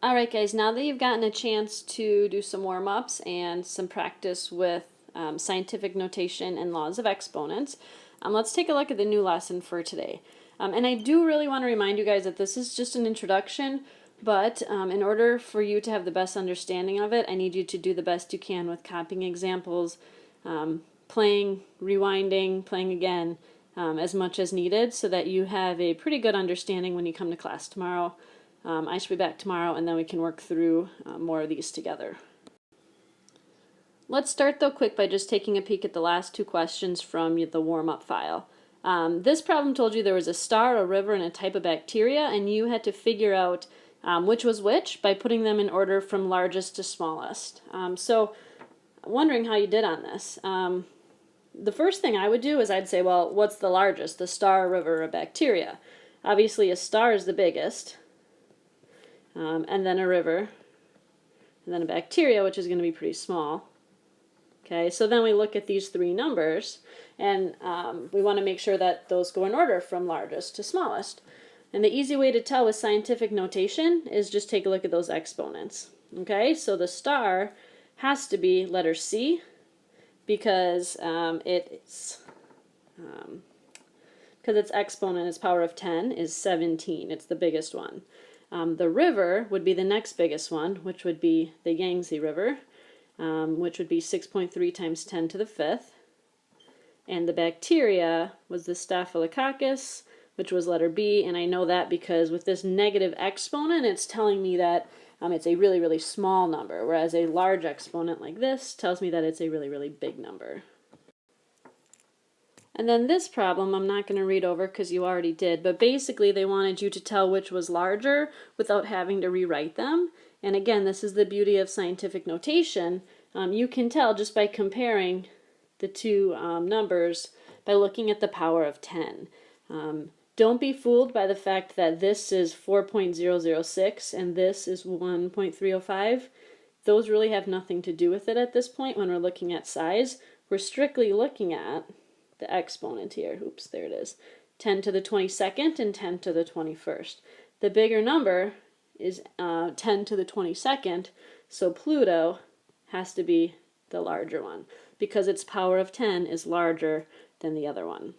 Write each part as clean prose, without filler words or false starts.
Alright guys, now that you've gotten a chance to do some warm-ups and some practice with scientific notation and laws of exponents, let's take a look at the new lesson for today. And I do really want to remind you guys that this is just an introduction, but in order for you to have the best understanding of it, I need you to do the best you can with copying examples, playing, rewinding, playing again, as much as needed so that you have a pretty good understanding when you come to class tomorrow. I should be back tomorrow and then we can work through more of these together. Let's start though quick by just taking a peek at the last two questions from the warm-up file. This problem told you there was a star, a river, and a type of bacteria, and you had to figure out which was which by putting them in order from largest to smallest. So wondering how you did on this. The first thing I would do is I'd say, well, what's the largest, the star, a river, or a bacteria? Obviously a star is the biggest. And then a river, and then a bacteria, which is going to be pretty small. Okay, so then we look at these three numbers, and we want to make sure that those go in order from largest to smallest. And the easy way to tell with scientific notation is just take a look at those exponents. Okay, so the star has to be letter C, because its exponent, its power of 10, is 17. It's the biggest one. The river would be the next biggest one, which would be the Yangtze River, which would be 6.3 times 10 to the 5th. And the bacteria was the Staphylococcus, which was letter B, and I know that because with this negative exponent, it's telling me that it's a really, really small number, whereas a large exponent like this tells me that it's a really, really big number. And then this problem I'm not going to read over because you already did, but basically they wanted you to tell which was larger without having to rewrite them. And again, this is the beauty of scientific notation. You can tell just by comparing the two numbers by looking at the power of 10. Don't be fooled by the fact that this is 4.006 and this is 1.305. Those really have nothing to do with it at this point when we're looking at size. We're strictly looking at the exponent here. Oops, there it is. 10 to the 22nd and 10 to the 21st. The bigger number is 10 to the 22nd, so Pluto has to be the larger one because its power of 10 is larger than the other one.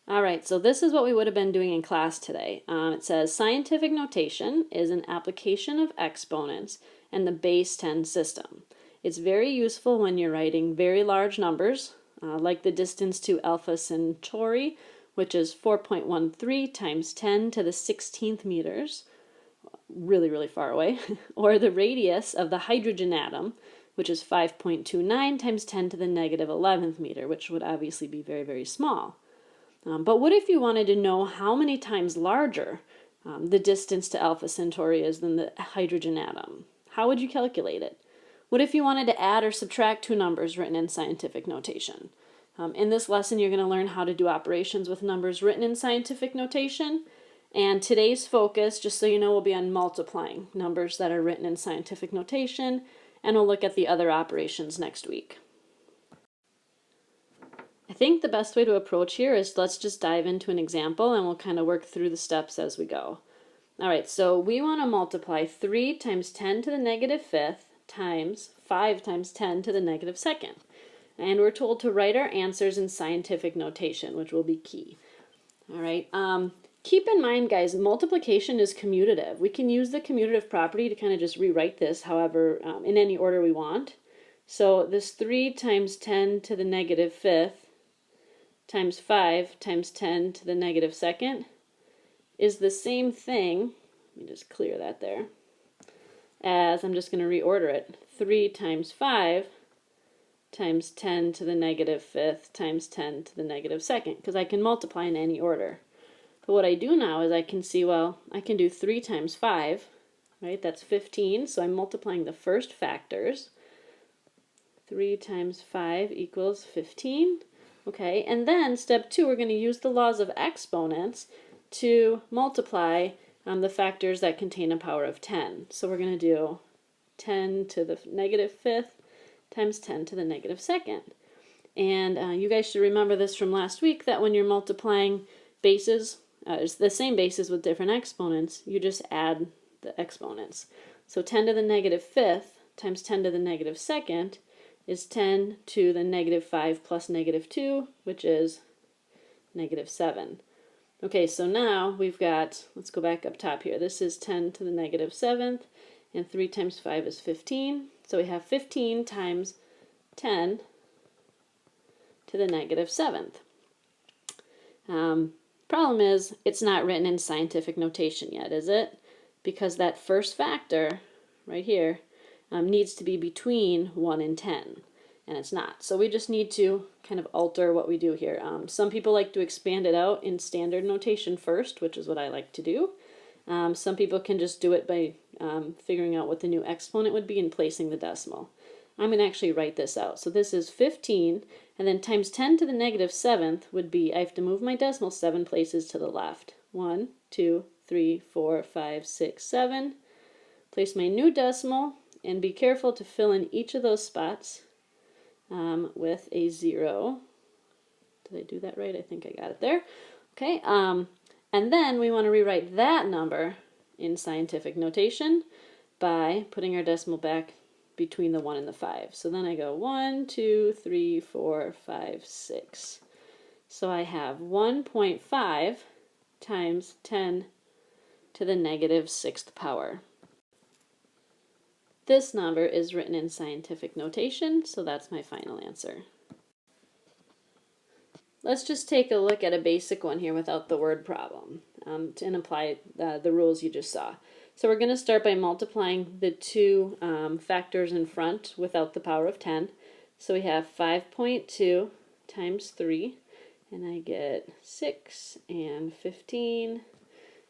Alright, so this is what we would have been doing in class today. It says scientific notation is an application of exponents and the base 10 system. It's very useful when you're writing very large numbers, like the distance to Alpha Centauri, which is 4.13 times 10 to the 16th meters, really, really far away, or the radius of the hydrogen atom, which is 5.29 times 10 to the negative 11th meter, which would obviously be very, very small. But what if you wanted to know how many times larger the distance to Alpha Centauri is than the hydrogen atom? How would you calculate it? What if you wanted to add or subtract two numbers written in scientific notation? In this lesson, you're going to learn how to do operations with numbers written in scientific notation. And today's focus, just so you know, will be on multiplying numbers that are written in scientific notation. And we'll look at the other operations next week. I think the best way to approach here is let's just dive into an example and we'll kind of work through the steps as we go. Alright, so we want to multiply 3 times 10 to the negative 5th times 5 times 10 to the negative 2nd. And we're told to write our answers in scientific notation, which will be key. Alright, keep in mind, guys, multiplication is commutative. We can use the commutative property to kind of just rewrite this however, in any order we want. So this 3 times 10 to the negative 5th times 5 times 10 to the negative 2nd is the same thing, let me just clear that there, as I'm just going to reorder it, 3 times 5 times 10 to the negative 5th times 10 to the negative 2nd, because I can multiply in any order. But what I do now is I can see, well, I can do 3 times 5, right, that's 15, so I'm multiplying the first factors. 3 times 5 equals 15. Okay, and then step 2, we're going to use the laws of exponents to multiply the factors that contain a power of 10. So we're going to do 10 to the negative 5th times 10 to the negative 2nd. And you guys should remember this from last week, that when you're multiplying bases, it's the same bases with different exponents, you just add the exponents. So 10 to the negative fifth times 10 to the negative second is 10 to the negative 5 plus negative 2, which is negative 7. Okay, so now we've got, let's go back up top here. This is 10 to the negative 7th, and 3 times 5 is 15. So we have 15 times 10 to the negative 7th. Problem is, it's not written in scientific notation yet, is it? Because that first factor, right here, needs to be between 1 and 10. And it's not. So we just need to kind of alter what we do here. Some people like to expand it out in standard notation first, which is what I like to do. Some people can just do it by figuring out what the new exponent would be and placing the decimal. I'm going to actually write this out. So this is 15, and then times 10 to the negative 7th would be, I have to move my decimal 7 places to the left. 1, 2, 3, 4, 5, 6, 7. Place my new decimal, and be careful to fill in each of those spots with a 0. Did I do that right? I think I got it there. Okay, and then we want to rewrite that number in scientific notation by putting our decimal back between the 1 and the 5. So then I go 1, 2, 3, 4, 5, 6. So I have 1.5 times 10 to the negative 6th power. This number is written in scientific notation, so that's my final answer. Let's just take a look at a basic one here without the word problem and apply the rules you just saw. So we're going to start by multiplying the two factors in front without the power of 10. So we have 5.2 times 3, and I get 6 and 15,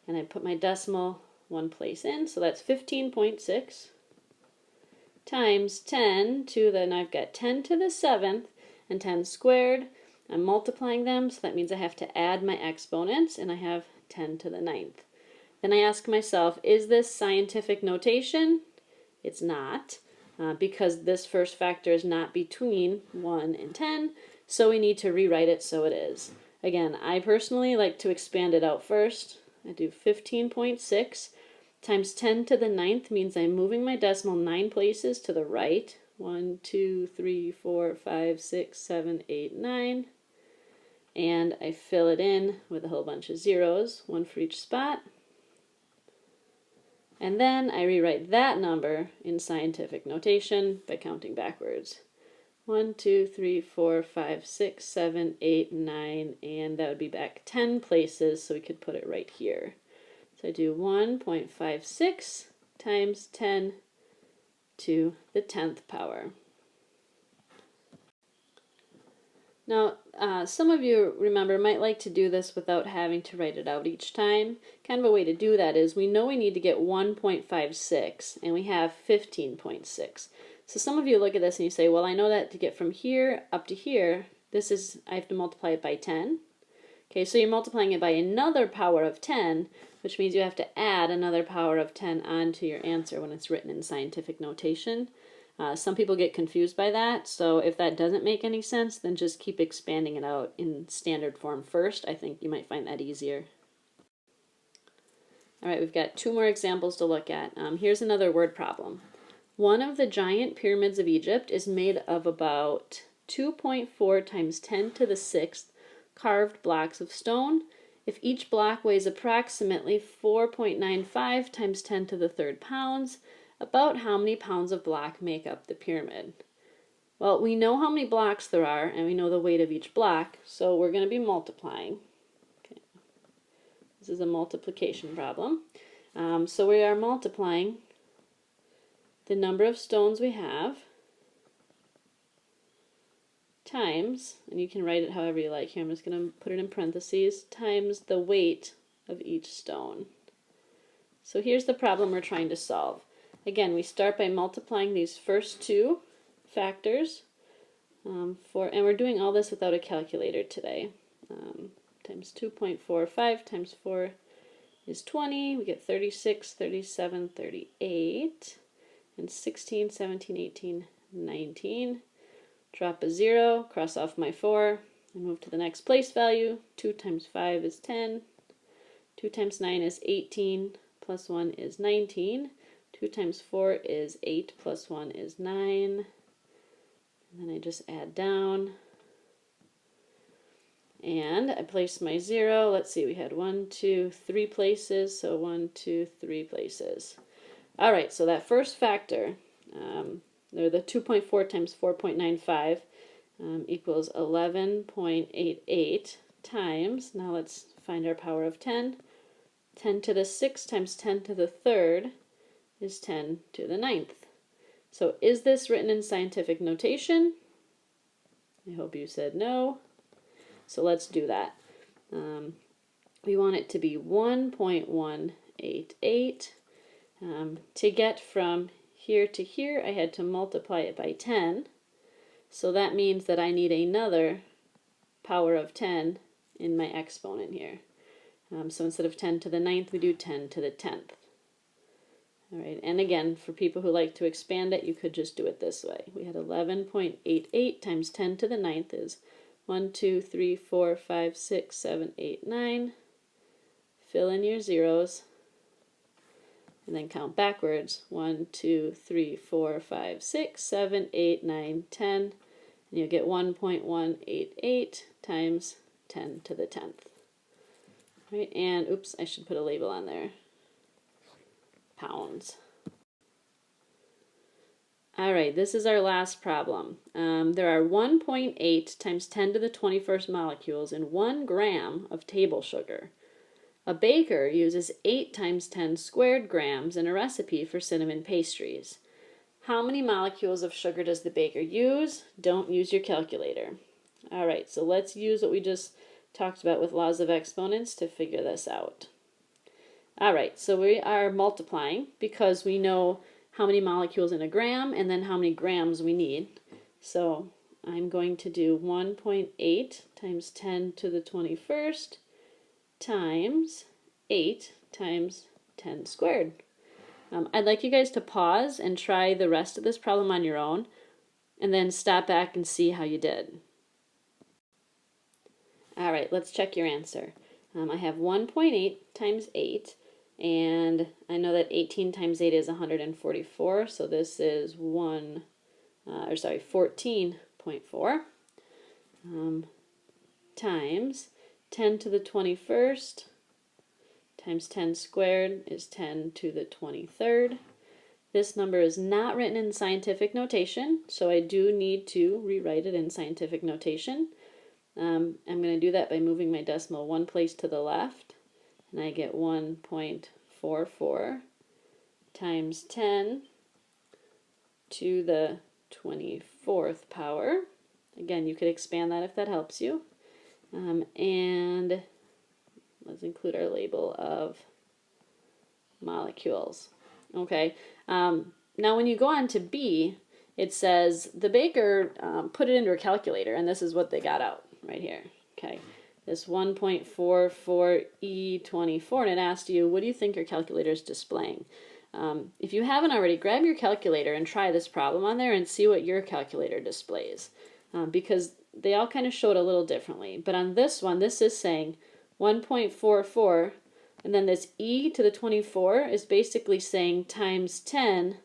and I put my decimal one place in, so that's 15.6. Times 10 to the, now I've got 10 to the 7th and 10 squared. I'm multiplying them, so that means I have to add my exponents, and I have 10 to the 9th. Then I ask myself, is this scientific notation? It's not, because this first factor is not between 1 and 10, so we need to rewrite it so it is. Again, I personally like to expand it out first. I do 15.6. Times 10 to the 9th means I'm moving my decimal 9 places to the right. 1, 2, 3, 4, 5, 6, 7, 8, 9. And I fill it in with a whole bunch of zeros, one for each spot. And then I rewrite that number in scientific notation by counting backwards. 1, 2, 3, 4, 5, 6, 7, 8, 9, and that would be back 10 places, so we could put it right here. So I do 1.56 times 10 to the 10th power. Now, some of you, remember, might like to do this without having to write it out each time. Kind of a way to do that is we know we need to get 1.56, and we have 15.6. So some of you look at this and you say, well, I know that to get from here up to here, this is, I have to multiply it by 10. Okay, so you're multiplying it by another power of 10, which means you have to add another power of 10 onto your answer when it's written in scientific notation. Some people get confused by that, so if that doesn't make any sense, then just keep expanding it out in standard form first. I think you might find that easier. All right, we've got 2 more examples to look at. Here's another word problem. One of the giant pyramids of Egypt is made of about 2.4 times 10 to the 6th carved blocks of stone. If each block weighs approximately 4.95 times 10 to the 3rd pounds, about how many pounds of block make up the pyramid? Well, we know how many blocks there are, and we know the weight of each block, so we're going to be multiplying. Okay. This is a multiplication problem. So we are multiplying the number of stones we have times, and you can write it however you like here, I'm just going to put it in parentheses, times the weight of each stone. So here's the problem we're trying to solve. Again, we start by multiplying these first 2 factors, and we're doing all this without a calculator today. Times 2.45 times 4 is 20, we get 36, 37, 38, and 16, 17, 18, 19. Drop a 0, cross off my 4, and move to the next place value. 2 times 5 is 10. 2 times 9 is 18, plus 1 is 19. 2 times 4 is 8 plus 1 is 9. And then I just add down. And I place my 0. Let's see, we had 1, 2, 3 places. So 1, 2, 3 places. All right, so that first factor, or the 2.4 times 4.95 equals 11.88 times, now let's find our power of 10. 10 to the 6th times 10 to the 3rd is 10 to the 9th. So is this written in scientific notation? I hope you said no. So let's do that. We want it to be 1.188. To get from here to here, I had to multiply it by 10. So that means that I need another power of 10 in my exponent here. So instead of 10 to the 9th, we do 10 to the 10th. All right, and again, for people who like to expand it, you could just do it this way. We had 11.88 times 10 to the 9th is 1, 2, 3, 4, 5, 6, 7, 8, 9. Fill in your zeros. And then count backwards. 1, 2, 3, 4, 5, 6, 7, 8, 9, 10. And you'll get 1.188 times 10 to the 10th. Right, and oops, I should put a label on there. Pounds. All right, this is our last problem. There are 1.8 times 10 to the 21st molecules in 1 gram of table sugar. A baker uses 8 times 10 squared grams in a recipe for cinnamon pastries. How many molecules of sugar does the baker use? Don't use your calculator. All right, so let's use what we just talked about with laws of exponents to figure this out. All right, so we are multiplying because we know how many molecules in a gram and then how many grams we need. So I'm going to do 1.8 times 10 to the 21st times 8 times 10 squared. I'd like you guys to pause and try the rest of this problem on your own and then stop back and see how you did. All right, let's check your answer. I have 1.8 times 8, and I know that 18 times 8 is 144, so this is 14.4 times 10 to the 21st times 10 squared is 10 to the 23rd. This number is not written in scientific notation, so I do need to rewrite it in scientific notation. I'm going to do that by moving my decimal one place to the left, and I get 1.44 times 10 to the 24th power. Again, you could expand that if that helps you. And let's include our label of molecules. Okay, now when you go on to B, it says the baker put it into a calculator, and this is what they got out right here. Okay, this 1.44E24, and it asked you, what do you think your calculator is displaying? If you haven't already, grab your calculator and try this problem on there and see what your calculator displays, because they all kind of show it a little differently. But on this one, this is saying 1.44, and then this e to the 24 is basically saying times 10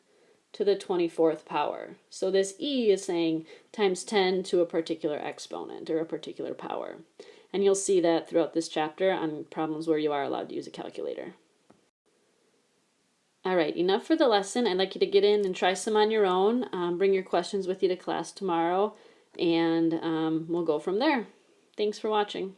to the 24th power. So this e is saying times 10 to a particular exponent or a particular power. And you'll see that throughout this chapter on problems where you are allowed to use a calculator. All right, enough for the lesson. I'd like you to get in and try some on your own. Bring your questions with you to class tomorrow, and we'll go from there. Thanks for watching.